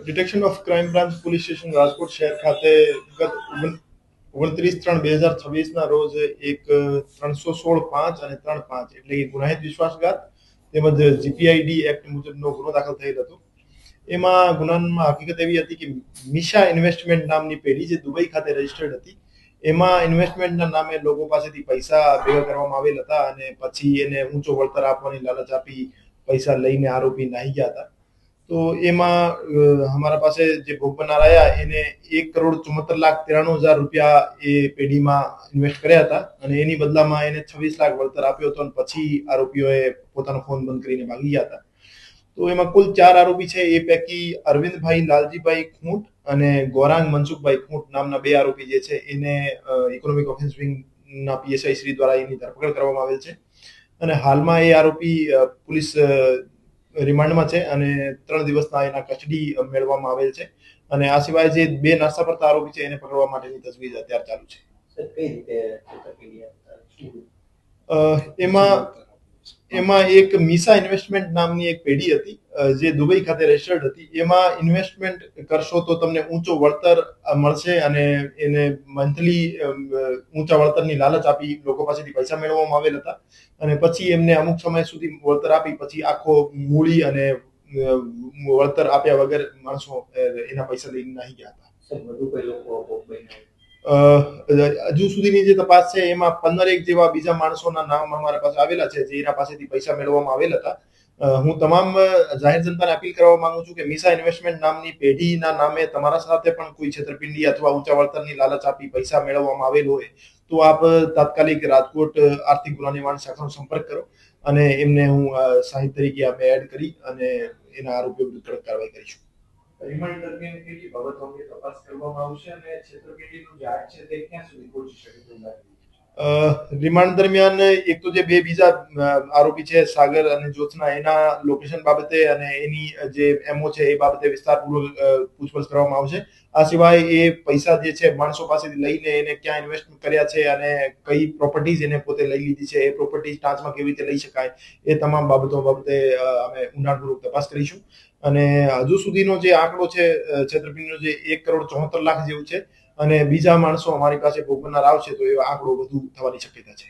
Detection of crime branch police station Rajkot શહેર ખાતે ગત 29/3/2026 રોજ એક 316(5) અને 3(5) એટલે કે ગુનાહિત વિશ્વાસઘાત તેમજ જીપીઆઈડી એક્ટ મુજબનો ગુનો દાખલ થયેલ હતો. એમાં ગુનામાં હકીકત એવી હતી કે મિશા ઇન્વેસ્ટમેન્ટ નામની પેઢી જે દુબઈ ખાતે રજીસ્ટર્ડ હતી, એમાં ઇન્વેસ્ટમેન્ટના નામે લોકો પાસેથી પૈસા ભેગા કરવામાં આવેલ હતા અને પછી એને ઊંચો વળતર આપવાની લાલચ આપી પૈસા લઈને આરોપી નાહી ગયા હતા. તો એમાં અમારા પાસે જે ભોગ બનનાર આવ્યા એને 1,74,93,000 રૂપિયા એ પેઢીમાં ઇન્વેસ્ટ કર્યા હતા અને એની બદલામાં એને 26 લાખ વળતર આપ્યો હતો અને પછી આરોપીઓએ પોતાનો ફોન બંધ કરીને ભાગી ગયા હતા. તો એમાં કુલ 4 આરોપી છે. એ પૈકી અરવિંદભાઈ લાલજીભાઈ ખૂંટ અને ગોરાંગ મનસુખભાઈ ખૂંટ નામના 2 આરોપી જે છે એને ઇકોનોમિક ઓફેન્સ વિંગના પીએસઆઈ શ્રી દ્વારા એની ધરપકડ કરવામાં આવેલ છે અને હાલમાં એ આરોપી પોલીસ રિમાન્ડમાં છે અને 3 દિવસના એના કસ્ટડી મેળવવામાં આવેલ છે અને આ સિવાય જે 2 નાસ્તા પડતા આરોપી છે એને પકડવા માટેની તજવીજ અત્યારે ચાલુ છે. એમાં એક મિશા ઇન્વેસ્ટમેન્ટ નામની એક પેઢી હતી જે દુબઈ ખાતે રજીસ્ટર્ડ હતી. એમાં ઇન્વેસ્ટમેન્ટ કરશો તો તમને ઊંચો વળતર મળશે અને એને મંથલી ઊંચા વળતરની લાલચ આપી લોકો પાસેથી પૈસા મેળવવામાં આવેલ હતા અને પછી એમને અમુક સમય સુધી વળતર આપી પછી આખો મૂડી અને વળતર આપ્યા વગર માણસો એના પૈસા લઈને નાહી ગયા હતા. હજુ સુધીની જે તપાસ છે એમાં 15 જેવા બીજા માણસોના નામ અમારા પાસે આવેલા છે જે એના પાસેથી પૈસા મેળવવામાં આવેલ હતા. હું તમામ જાહેર જનતાને અપીલ કરવા માંગુ છું કે મિશા ઇન્વેસ્ટમેન્ટ નામની પેઢીના નામે તમારા સાથે પણ કોઈ છેતરપિંડી અથવા ઊંચા વળતરની લાલચ આપી પૈસા મેળવવામાં આવેલ હોય તો આપ તાત્કાલિક રાજકોટ આર્થિક ગુના નિવારણ શાખાનો સંપર્ક કરો અને એમને હું સાહિત્ય તરીકે આપણે એડ કરી અને એના આરોપીઓ વિરુદ્ધ કડક કાર્યવાહી કરીશું. રિમાન્ડ દરમિયાન કેટલી બાબતો અંગે તપાસ કરવામાં આવશે અને છેતરપિંડીનું જે આગ છે તે ક્યાં સુધી પહોંચી શકે તેવું લાગે છે? રિમાન્ડ દરમિયાન એક તો જે 2 બીજા આરોપી છે સાગર અને જ્યોત્સના એના લોકેશન બાબતે અને એની જે એમઓ છે એ બાબતે વિસ્તારપૂર્વક પૂછપરછ કરવામાં આવશે. આ સિવાય એ પૈસા જે છે માણસો પાસેથી લઈને એને ક્યાં ઇન્વેસ્ટ કર્યા છે અને કઈ પ્રોપર્ટીઝ એને પોતે લઈ લીધી છે, એ પ્રોપર્ટીઝ ટાંચમાં કેવી રીતે લઈ શકાય, એ તમામ બાબતો બાબતે અમે ઊંડાણપૂર્વક તપાસ કરીશું અને હજુ સુધીનો જે આંકડો છે છેતરપિંડીનો જે 1,74,00,000 જેવું છે અને બીજા માણસો અમારી પાસે ભોગ બનનાર આવશે તો એ આંકડો વધુ થવાની શક્યતા છે.